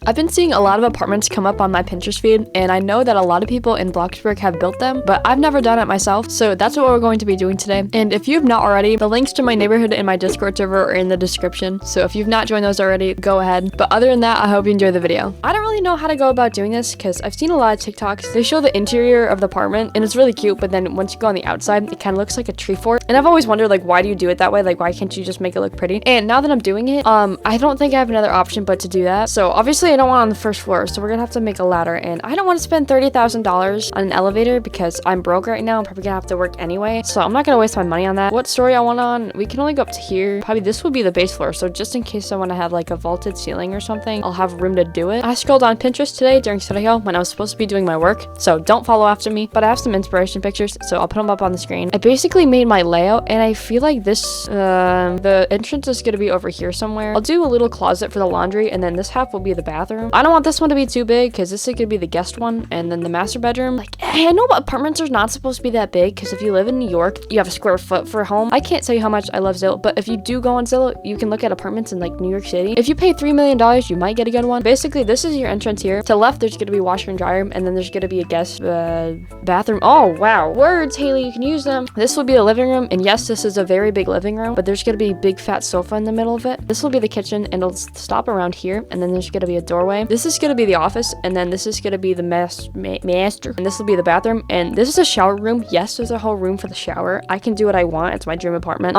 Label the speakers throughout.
Speaker 1: I've been seeing a lot of apartments come up on my Pinterest feed, and I know that a lot of people in Bloxburg have built them, but I've never done it myself, so that's what we're going to be doing today. And if you have not already, the links to my neighborhood and my Discord server are in the description, so if you've not joined those already, go ahead. But other than that, I hope you enjoy the video. I don't really know how to go about doing this because I've seen a lot of TikToks. They show the interior of the apartment and it's really cute, but then once you go on the outside, it kind of looks like a tree fort. And I've always wondered, like, why do you do it that way? Like, why can't you just make it look pretty? And now that I'm doing it, I don't think I have another option but to do that. So obviously I don't want on the first floor, so we're gonna have to make a ladder, and I don't want to spend $30,000 on an elevator because I'm broke right now. I'm probably gonna have to work anyway, so I'm not gonna waste my money on that. What story I want on, we can only go up to here. Probably this will be the base floor, so just in case I want to have like a vaulted ceiling or something, I'll have room to do it. I scrolled on Pinterest today during study hall when I was supposed to be doing my work, so don't follow after me, but I have some inspiration pictures, so I'll put them up on the screen. I basically made my layout, and I feel like this the entrance is gonna be over here somewhere. I'll do a little closet for the laundry, and then this half will be the bathroom. I don't want this one to be too big because this is gonna be the guest one, and then the master bedroom. Like, I know apartments are not supposed to be that big because if you live in New York, you have a square foot for a home. I can't tell you how much I love Zillow, but if you do go on Zillow, you can look at apartments in like New York City. If you pay $3 million, you might get a good one. Basically, this is your entrance here. To the left, there's gonna be washer and dryer, and then there's gonna be a guest bathroom. Oh wow, words, Haley, you can use them. This will be the living room, and yes, this is a very big living room, but there's gonna be a big fat sofa in the middle of it. This will be the kitchen, and it'll stop around here, and then there's gonna be a doorway. This is gonna be the office, and then this is gonna be the master, and this will be the bathroom, and this is a shower room. Yes, there's a whole room for the shower. I can do what I want. It's my dream apartment.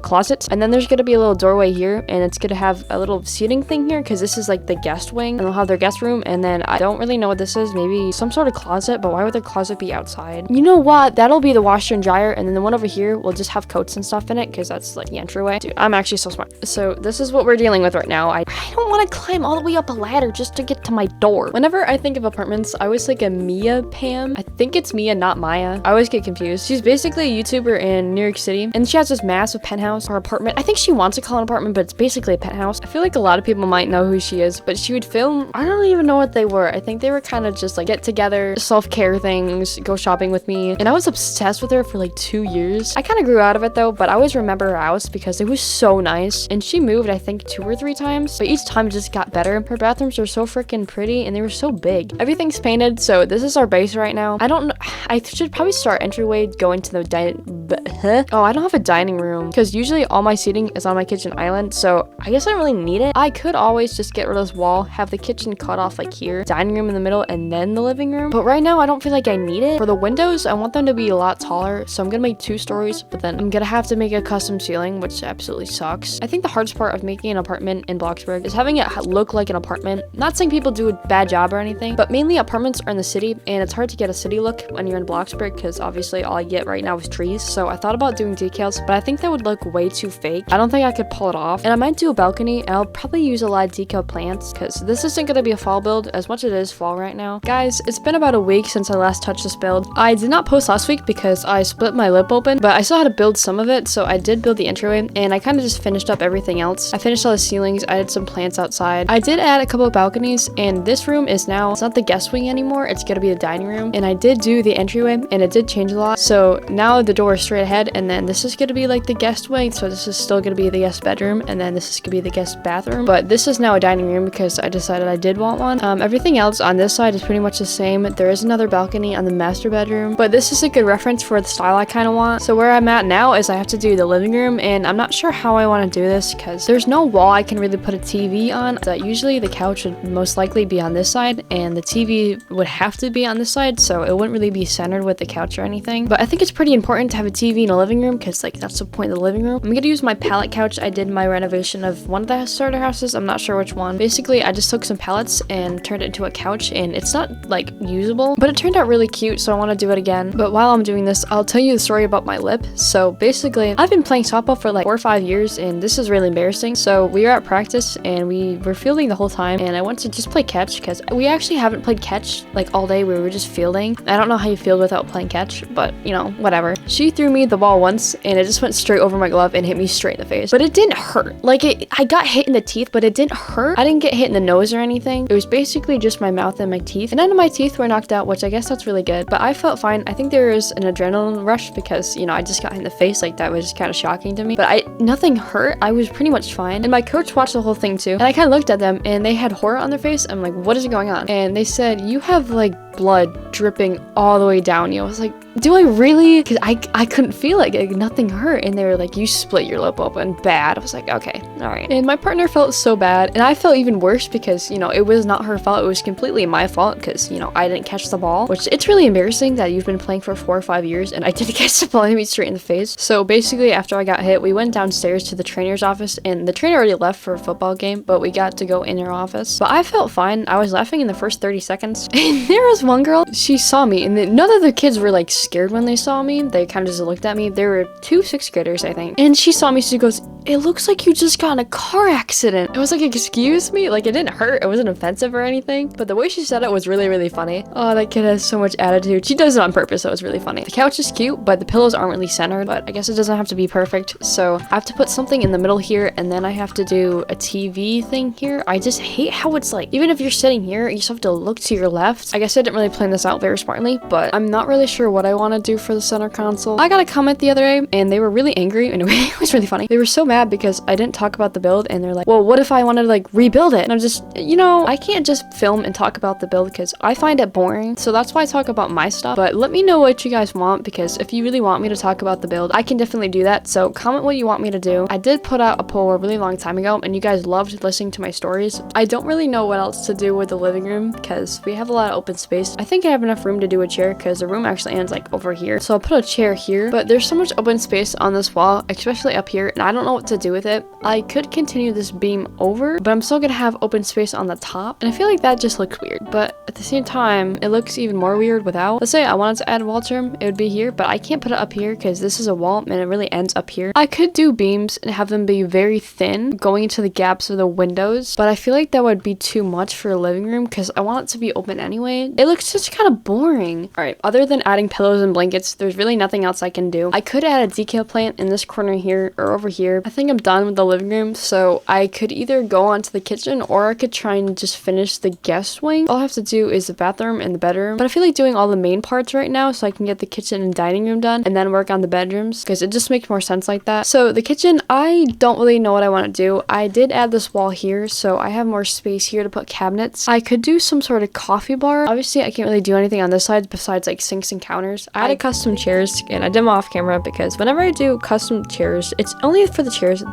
Speaker 1: Closet, and then there's gonna be a little doorway here, and it's gonna have a little seating thing here because this is like the guest wing, and they'll have their guest room, and then I don't really know what this is. Maybe some sort of closet, but why would their closet be outside? You know what? That'll be the washer and dryer, and then the one over here will just have coats and stuff in it because that's like the entryway. Dude, I'm actually so smart. So this is what we're dealing with right now. I don't want to climb all the way up a ladder just to get to my door. Whenever I think of apartments, I always think of Mia Pam. I think it's Mia, not Maya. I always get confused. She's basically a YouTuber in New York City, and she has this massive penthouse or apartment. I think she wants to call it an apartment, but it's basically a penthouse. I feel like a lot of people might know who she is, but she would film, I don't even know what they were. I think they were kind of just like get together, self-care things, go shopping with me, and I was obsessed with her for like 2 years. I kind of grew out of it though, but I always remember her house because it was so nice, and she moved I think 2 or 3 times, but each time it just got better. Her bathrooms are so freaking pretty, and they were so big. Everything's painted, so this is our base right now. I don't know, I should probably start entryway going to the oh, I don't have a dining room because usually all my seating is on my kitchen island, so I guess I don't really need it. I could always just get rid of this wall, have the kitchen cut off like here, dining room in the middle, and then the living room, but right now I don't feel like I need it. For the windows, I want them to be a lot taller, so I'm gonna make 2 stories, but then I'm gonna have to make a custom ceiling, which absolutely sucks. I think the hardest part of making an apartment in Bloxburg is having it look like an apartment. Not saying people do a bad job or anything, but mainly apartments are in the city, and it's hard to get a city look when you're in Bloxburg because obviously all I get right now is trees. So I thought about doing decals, but I think that would look way too fake. I don't think I could pull it off, and I might do a balcony, and I'll probably use a lot of decal plants because this isn't gonna be a fall build as much as it is fall right now. Guys, it's been about a week since I last touched this build. I did not post last week because I split my lip open, but I still had to build some of it, so I did build the entryway, and I kind of just finished up everything else. I finished all the ceilings, I added some plants outside. I did add a couple of balconies, and this room is now, it's not the guest wing anymore, it's gonna be the dining room, and I did do the entryway, and it did change a lot. So now the door is straight ahead, and then this is gonna be like the guest wing, so this is still gonna be the guest bedroom, and then this is gonna be the guest bathroom, but this is now a dining room because I decided I did want one. Everything else on this side is pretty much the same. There is another balcony on the master bedroom, but this is a good reference for the style I kind of want. So where I'm at now is I have to do the living room, and I'm not sure how I want to do this because there's no wall I can really put a TV on. Usually the couch would most likely be on this side, and the TV would have to be on this side, so it wouldn't really be centered with the couch or anything. But I think it's pretty important to have a TV in a living room because like that's the point of the living room. I'm gonna use my pallet couch. I did my renovation of one of the starter houses. I'm not sure which one. Basically, I just took some pallets and turned it into a couch, and it's not like usable, but it turned out really cute, so I want to do it again. But while I'm doing this, I'll tell you the story about my lip. So basically, I've been playing softball for like 4 or 5 years, and this is really embarrassing. So we were at practice, and we were fielding the whole time, and I went to just play catch because we actually haven't played catch like all day. We were just fielding. I don't know how you field without playing catch, but you know, whatever. She threw me the ball once and it just went straight over my glove and hit me straight in the face. But it didn't hurt. Like I got hit in the teeth, but it didn't hurt. I didn't get hit in the nose or anything. It was basically just my mouth and my teeth. And none of my teeth were knocked out, which I guess that's really good. But I felt fine. I think there was an adrenaline rush because, you know, I just got hit in the face. Like that was kind of shocking to me. But nothing hurt. I was pretty much fine. And my coach watched the whole thing too. And I kind of looked at them and they had horror on their face. I'm like, what is going on? And they said, you have like blood dripping all the way down you. I was like, do I really? Because I couldn't feel it. Like, nothing hurt. And they were like, you split your lip open bad. I was like, okay, all right. And my partner felt so bad. And I felt even worse because, you know, it was not her fault. It was completely my fault because, you know, I didn't catch the ball, which it's really embarrassing that you've been playing for 4 or 5 years and I didn't catch the ball and hit me straight in the face. So basically after I got hit, we went downstairs to the trainer's office and the trainer already left for a football game, but we got to go in her office. But I felt fine. I was laughing in the first 30 seconds. And there was one girl, she saw me and none of the kids were like scared when they saw me. They kind of just looked at me. There were 2 6th graders, I think. And she saw me, she goes, it looks like you just got in a car accident. I was like, excuse me? Like, it didn't hurt. It wasn't offensive or anything. But the way she said it was really, really funny. Oh, that kid has so much attitude. She does it on purpose, so it's really funny. The couch is cute, but the pillows aren't really centered. But I guess it doesn't have to be perfect. So I have to put something in the middle here, and then I have to do a TV thing here. I just hate how it's like, even if you're sitting here, you just have to look to your left. I guess I didn't really plan this out very smartly, but I'm not really sure what I want to do for the center console. I got a comment the other day, and they were really angry, and it was really funny. They were so mad because I didn't talk about the build, and they're like, well, what if I wanted to like rebuild it? And I'm just, you know, I can't just film and talk about the build because I find it boring. So that's why I talk about my stuff. But let me know what you guys want, because if you really want me to talk about the build, I can definitely do that. So comment what you want me to do. I did put out a poll a really long time ago, and you guys loved listening to my stories. I don't really know what else to do with the living room because we have a lot of open space. I think I have enough room to do a chair because the room actually ends like over here. So I'll put a chair here, but there's so much open space on this wall, especially up here, and I don't know what to do with it. I could continue this beam over, but I'm still gonna have open space on the top, and I feel like that just looks weird. But at the same time, it looks even more weird without. Let's say I wanted to add a wall trim, it would be here, but I can't put it up here because this is a wall and it really ends up here. I could do beams and have them be very thin going into the gaps of the windows, but I feel like that would be too much for a living room because I want it to be open anyway. It looks just kind of boring. All right, other than adding pillows and blankets, there's really nothing else I can do. I could add a decal plant in this corner here or over here. I think I'm done with the living room, so I could either go onto the kitchen or I could try and just finish the guest wing. All I have to do is the bathroom and the bedroom, but I feel like doing all the main parts right now so I can get the kitchen and dining room done and then work on the bedrooms because it just makes more sense like that. So the kitchen, I don't really know what I want to do. I did add this wall here, so I have more space here to put cabinets. I could do some sort of coffee bar. Obviously, I can't really do anything on this side besides like sinks and counters. I added custom chairs and I did them off camera because whenever I do custom chairs, it's only for the chairs.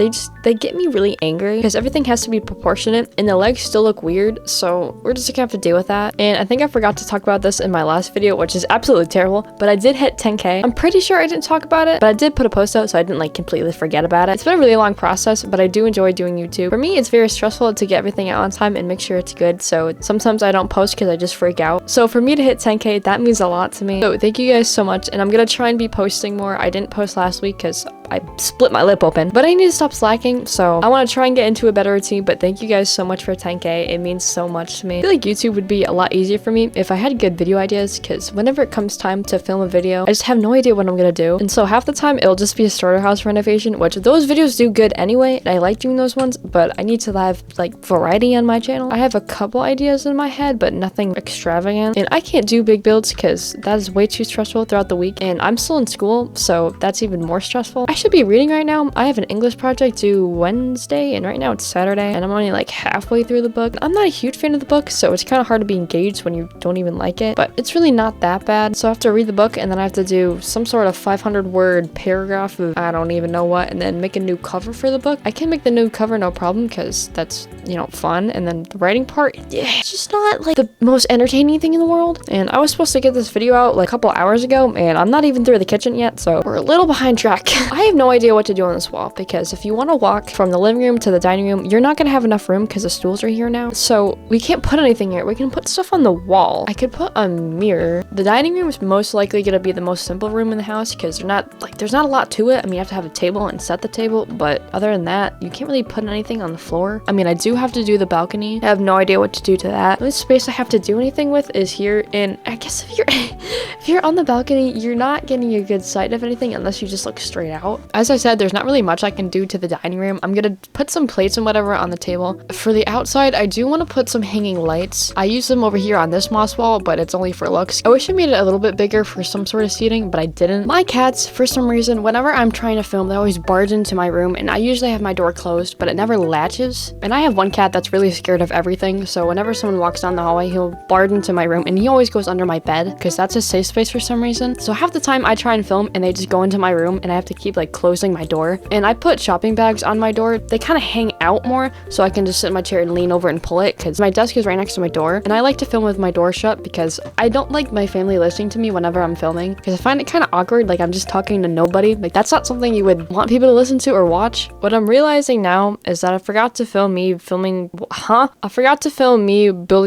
Speaker 1: They get me really angry because everything has to be proportionate and the legs still look weird, so we're just gonna have to deal with that. And I think I forgot to talk about this in my last video, which is absolutely terrible, but I did hit 10k. I'm pretty sure I didn't talk about it, but I did put a post out so I didn't like completely forget about it. It's been a really long process, but I do enjoy doing YouTube. For me, it's very stressful to get everything out on time and make sure it's good, so sometimes I don't post because I just freak out. So for me to hit 10k, that means a lot to me. So thank you guys so much, and I'm gonna try and be posting more. I didn't post last week because I split my lip open, but I need to stop slacking, so I want to try and get into a better routine. But thank you guys so much for 10k. It means so much to me. I feel like YouTube would be a lot easier for me if I had good video ideas, because whenever it comes time to film a video, I just have no idea what I'm gonna do, and so half the time it'll just be a starter house renovation, which those videos do good anyway, and I like doing those ones, but I need to have like variety on my channel. I have a couple ideas in my head, but nothing extravagant, and I can't do big builds because that is way too stressful throughout the week, and I'm still in school, so that's even more stressful. I should be reading right now. I have an English project due Wednesday, and right now it's Saturday, and I'm only like halfway through the book. I'm not a huge fan of the book, so it's kind of hard to be engaged when you don't even like it, but it's really not that bad. So I have to read the book, and then I have to do some sort of 500-word paragraph of I don't even know what, and then make a new cover for the book. I can make the new cover no problem because that's, you know, fun, and then the writing part, it's just not like the most entertaining thing in the world. And I was supposed to get this video out like a couple hours ago, and I'm not even through the kitchen yet, so we're a little behind track. I I have no idea what to do on this wall, because if you want to walk from the living room to the dining room, you're not gonna have enough room because the stools are here now. So we can't put anything here. We can put stuff on the wall. I could put a mirror. The dining room is most likely gonna be the most simple room in the house because there's not a lot to it. I mean, you have to have a table and set the table, but other than that, you can't really put anything on the floor. I mean, I do have to do the balcony. I have no idea what to do to that. The only space I have to do anything with is here, and I guess if you're if you're on the balcony, you're not getting a good sight of anything unless you just look straight out. As I said, there's not really much I can do to the dining room. I'm gonna put some plates and whatever on the table. For the outside, I do want to put some hanging lights. I use them over here on this moss wall, but it's only for looks. I wish I made it a little bit bigger for some sort of seating, but I didn't. My cats, for some reason, whenever I'm trying to film, they always barge into my room, and I usually have my door closed, but it never latches. And I have one cat that's really scared of everything, so whenever someone walks down the hallway, he'll barge into my room, and he always goes under my bed because that's his safe space for some reason. So half the time I try and film and they just go into my room, and I have to keep like closing my door. And I put shopping bags on my door. They kind of hang out more, so I can just sit in my chair and lean over and pull it because my desk is right next to my door, and I like to film with my door shut because I don't like my family listening to me whenever I'm filming, because I find it kind of awkward, like I'm just talking to nobody. Like that's not something you would want people to listen to or watch. What I'm realizing now is that I forgot to film me building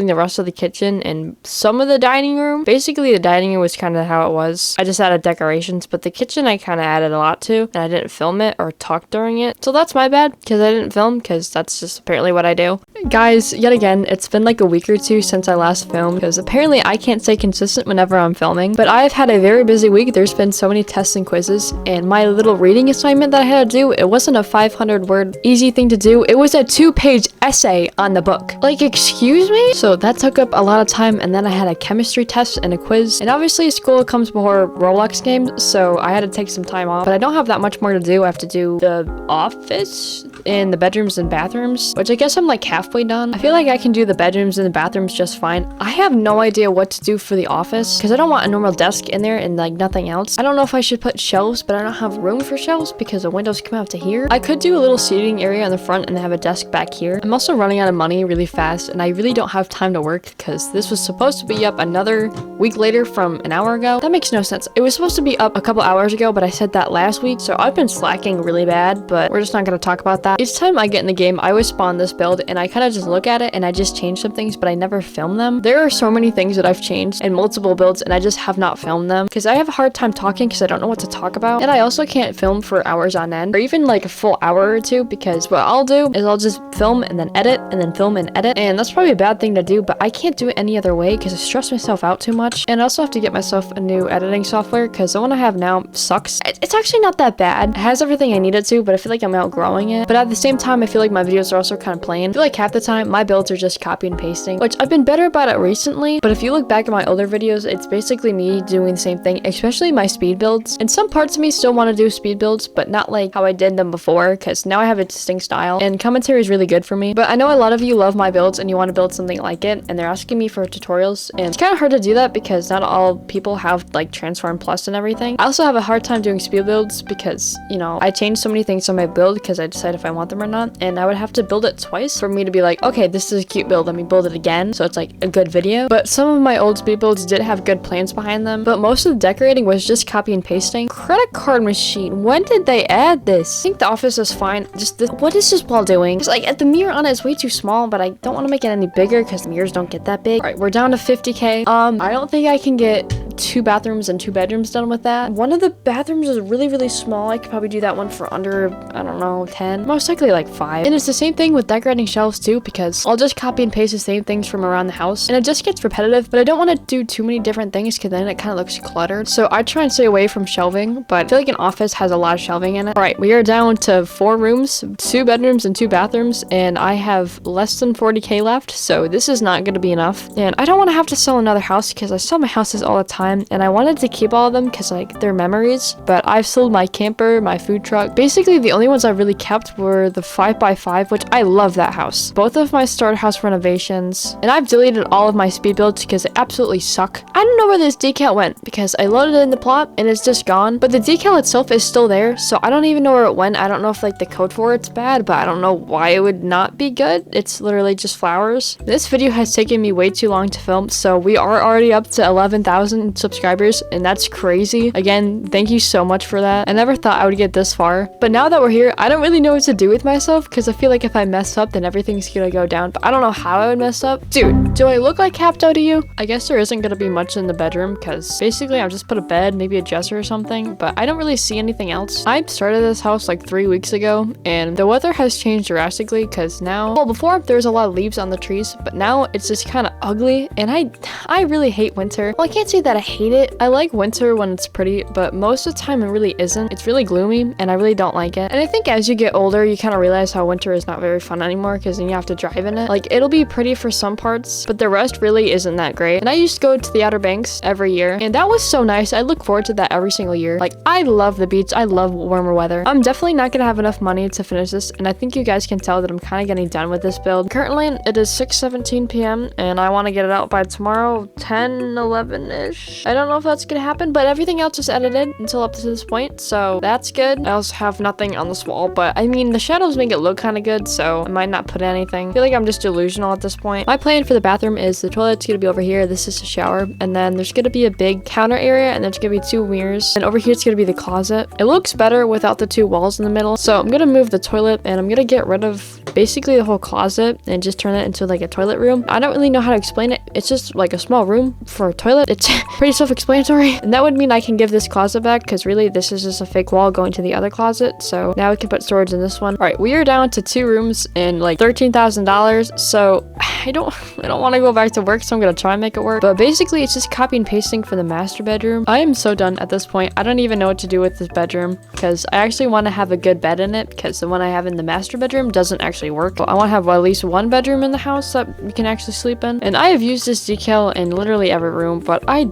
Speaker 1: the rest of the kitchen and some of the dining room. Basically the dining room was kind of how it was. I just added decorations, but the kitchen I kind of added a lot to, and I didn't film it or talk during it. So that's my bad because I didn't film, because that's just apparently what I do. Guys, yet again, it's been like a week or two since I last filmed because apparently I can't stay consistent whenever I'm filming, but I've had a very busy week. There's been so many tests and quizzes, and my little reading assignment that I had to do, it wasn't a 500-word easy thing to do. It was a 2-page essay on the book. Like, excuse me? So that took up a lot of time, and then I had a chemistry test and a quiz, and obviously school comes before Roblox games, so I had to take some time off, but I don't have that much more to do. I have to do the office and the bedrooms and bathrooms, which I guess I'm like halfway done. I feel like I can do the bedrooms and the bathrooms just fine. I have no idea what to do for the office because I don't want a normal desk in there and like nothing else. I don't know if I should put shelves, but I don't have room for shelves because the windows come out to here. I could do a little seating area in the front and then have a desk back here. I'm also running out of money really fast, and I really don't have time to work because this was supposed to be up another week later from an hour ago. That makes no sense. It was supposed to be up a couple hours ago, but I said that last week, so I've been slacking really bad, but we're just not going to talk about that. Each time I get in the game, I always spawn this build, and I kind of just look at it and I just change some things, but I never film them. There are so many things that I've changed in multiple builds, and I just have not filmed them because I have a hard time talking because I don't know what to talk about, and I also can't film for hours on end or even like a full hour or two, because what I'll do is I'll just film and then edit and then film and edit, and that's probably a bad thing to do, but I can't do it any other way because I stress myself out too much. And I also have to get myself a new editing software because the one I have now sucks. It's actually not that bad. It has everything I need it to, but I feel like I'm outgrowing it. But at the same time, I feel like my videos are also kind of plain. I feel like half the time my builds are just copy and pasting, which I've been better about it recently, but if you look back at my older videos, it's basically me doing the same thing, especially my speed builds. And some parts of me still want to do speed builds, but not like how I did them before, because now I have a distinct style and commentary is really good for me. But I know a lot of you love my builds and you want to build something like it, and they're asking me for tutorials, and it's kind of hard to do that because not all people have like Transform Plus and everything. I also have a hard time doing speed builds because, you know, I change so many things on my build because I decide if I want them or not, and I would have to build it twice for me to be like, okay, this is a cute build, let me build it again, so it's like a good video. But some of my old speed builds did have good plans behind them, but most of the decorating was just copy and pasting. Credit card machine, when did they add this? I think the office is fine. Just what is this wall doing? It's like the mirror on it is way too small, but I don't want to make it any bigger because the mirrors don't get that big. All right, we're down to 50k. I don't think I can get 2 bathrooms and 2 bedrooms done with that. One of the bathrooms is really, really small. I could probably do that one for under, I don't know, 10, most likely like 5. And it's the same thing with decorating shelves too, because I'll just copy and paste the same things from around the house, and it just gets repetitive, but I don't want to do too many different things because then it kind of looks cluttered. So I try and stay away from shelving, but I feel like an office has a lot of shelving in it. All right, we are down to 4 rooms, 2 bedrooms and 2 bathrooms, and I have less than 40k left, so this is not going to be enough. And I don't want to have to sell another house because I sell my houses all the time, and I wanted to keep all of them because like they're memories, but I've sold my camper, my food truck. Basically the only ones I really kept were the 5x5, which I love that house. Both of my starter house renovations, and I've deleted all of my speed builds because they absolutely suck. I don't know where this decal went because I loaded it in the plot and it's just gone, but the decal itself is still there, so I don't even know where it went. I don't know if like the code for it's bad, but I don't know why it would not be good. It's literally just flowers. This video has taken me way too long to film, so we are already up to 11,000 subscribers, and that's crazy. Again, thank you so much for that. I never thought I would get this far, but now that we're here, I don't really know what to do with myself because I feel like if I mess up, then everything's gonna go down, but I don't know how I would mess up. Dude, do I look like Capto to you? I guess there isn't gonna be much in the bedroom because basically I've just put a bed, maybe a dresser or something, but I don't really see anything else. I started this house like 3 weeks ago, and the weather has changed drastically because now, well, before there was a lot of leaves on the trees, but now it's just kind of ugly, and I really hate winter. Well, I can't say that I hate it. I like winter when it's pretty, but most of the time it really isn't. It's really gloomy, and I really don't like it. And I think as you get older, you kind of realize how winter is not very fun anymore because then you have to drive in it. Like, it'll be pretty for some parts, but the rest really isn't that great. And I used to go to the Outer Banks every year, and that was so nice. I look forward to that every single year. Like, I love the beach. I love warmer weather. I'm definitely not gonna have enough money to finish this, and I think you guys can tell that I'm kind of getting done with this build. Currently, it is 6:17 p.m. and I want to get it out by tomorrow 10-11ish. I don't know if that's gonna happen, but everything else is edited until up to this point, so that's good. I also have nothing on this wall, but I mean, the shadows make it look kind of good, so I might not put anything. I feel like I'm just delusional at this point. My plan for the bathroom is the toilet's gonna be over here. This is the shower, and then there's gonna be a big counter area, and there's gonna be 2 mirrors, and over here it's gonna be the closet. It looks better without the 2 walls in the middle, so I'm gonna move the toilet, and I'm gonna get rid of basically the whole closet and just turn it into like a toilet room. I don't really know how to explain it. It's just like a small room for a toilet. It's pretty self-explanatory, and that would mean I can give this closet back because really this is just a fake wall going to the other closet. So now we can put storage in this one. All right, we are down to 2 rooms and like $13,000. So I don't want to go back to work, so I'm gonna try and make it work. But basically, it's just copy and pasting for the master bedroom. I am so done at this point. I don't even know what to do with this bedroom because I actually want to have a good bed in it because the one I have in the master bedroom doesn't actually work. I want to have at least 1 bedroom in the house that we can actually sleep in. And I have used this decal in literally every room, but I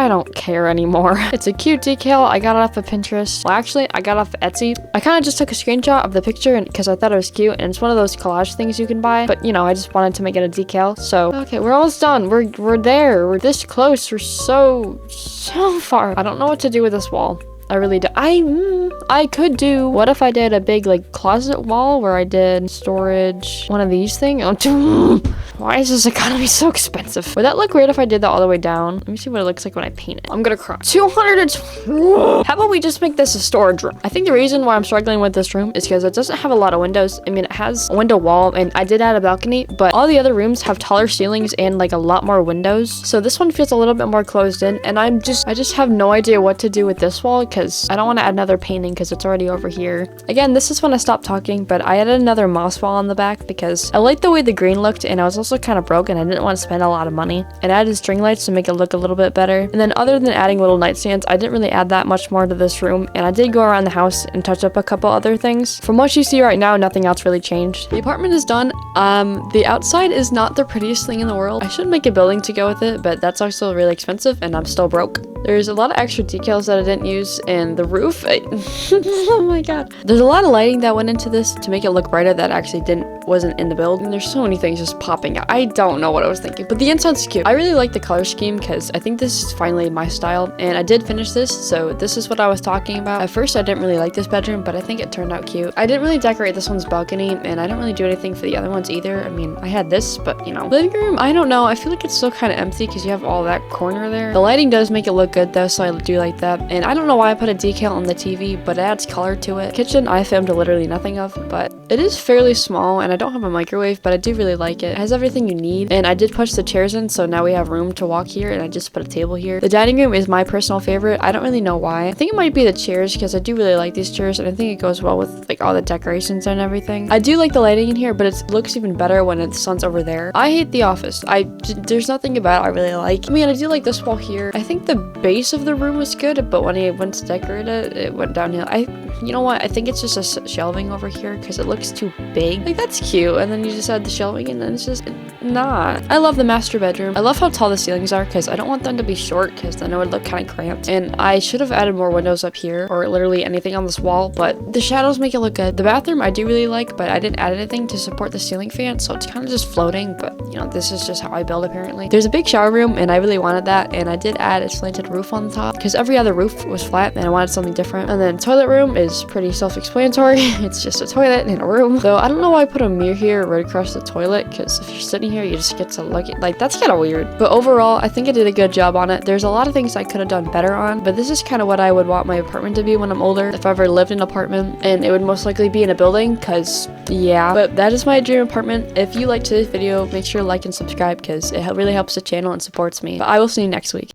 Speaker 1: don't care anymore. It's a cute decal. I got it off of Pinterest. Well, actually, I got it off of Etsy. I kind of just took a screenshot of the picture because I thought it was cute, and it's one of those collage things you can buy. But you know, I just wanted to make it a decal. So okay, we're almost done. We're there. We're this close. We're so far. I don't know what to do with this wall. I really do. I could do, what if I did a big like closet wall where I did storage, one of these things? Oh, why is this economy so expensive? Would that look weird if I did that all the way down? Let me see what it looks like when I paint it. I'm gonna cry. 200. How about we just make this a storage room? I think the reason why I'm struggling with this room is because it doesn't have a lot of windows. I mean, it has a window wall, and I did add a balcony, but all the other rooms have taller ceilings and like a lot more windows. So this one feels a little bit more closed in, and I just have no idea what to do with this wall because I don't want to add another painting because it's already over here. Again, this is when I stopped talking, but I added another moss wall on the back because I liked the way the green looked, and I was also kind of broke and I didn't want to spend a lot of money. And I added string lights to make it look a little bit better. And then other than adding little nightstands, I didn't really add that much more to this room, and I did go around the house and touch up a couple other things. From what you see right now, nothing else really changed. The apartment is done. The outside is not the prettiest thing in the world. I should make a building to go with it, but that's also really expensive and I'm still broke. There's a lot of extra decals that I didn't use, and the roof, oh my god. There's a lot of lighting that went into this to make it look brighter that actually wasn't in the build, and there's so many things just popping out. I don't know what I was thinking, but the inside's cute. I really like the color scheme because I think this is finally my style, and I did finish this, so this is what I was talking about. At first, I didn't really like this bedroom, but I think it turned out cute. I didn't really decorate this one's balcony, and I didn't really do anything for the other ones either. I mean, I had this, but you know. Living room, I don't know. I feel like it's still kind of empty because you have all that corner there. The lighting does make it look good though, so I do like that. And I don't know why I put a decal on the TV, but it adds color to it. Kitchen, I filmed literally nothing of, but it is fairly small, and I don't have a microwave, but I do really like it. It has everything you need, and I did push the chairs in, so now we have room to walk here, and I just put a table here. The dining room is my personal favorite. I don't really know why. I think it might be the chairs because I do really like these chairs, and I think it goes well with like all the decorations and everything. I do like the lighting in here, but it looks even better when the sun's over there. I hate the office. There's nothing about it I really like. I mean, I do like this wall here. I think the base of the room was good, but when I went to decorate it, it went downhill. You know what? I think it's just a shelving over here because it looks too big. Like, that's cute, and then you just add the shelving, and then it's just not. I love the master bedroom. I love how tall the ceilings are because I don't want them to be short because then it would look kind of cramped. And I should have added more windows up here or literally anything on this wall, but the shadows make it look good. The bathroom I do really like, but I didn't add anything to support the ceiling fan, so it's kind of just floating, but you know, this is just how I build apparently. There's a big shower room, and I really wanted that, and I did add a slanted roof on the top because every other roof was flat and I wanted something different. And then toilet room is pretty self-explanatory. It's just a toilet and a room. Though I don't know why I put a mirror here right across the toilet, because if you're sitting here, you just get to look at, like, that's kind of weird. But overall, I think I did a good job on it. There's a lot of things I could have done better on, but this is kind of what I would want my apartment to be when I'm older, if I ever lived in an apartment, and it would most likely be in a building, because yeah. But that is my dream apartment. If you liked today's video, make sure to like and subscribe, because it really helps the channel and supports me. But I will see you next week.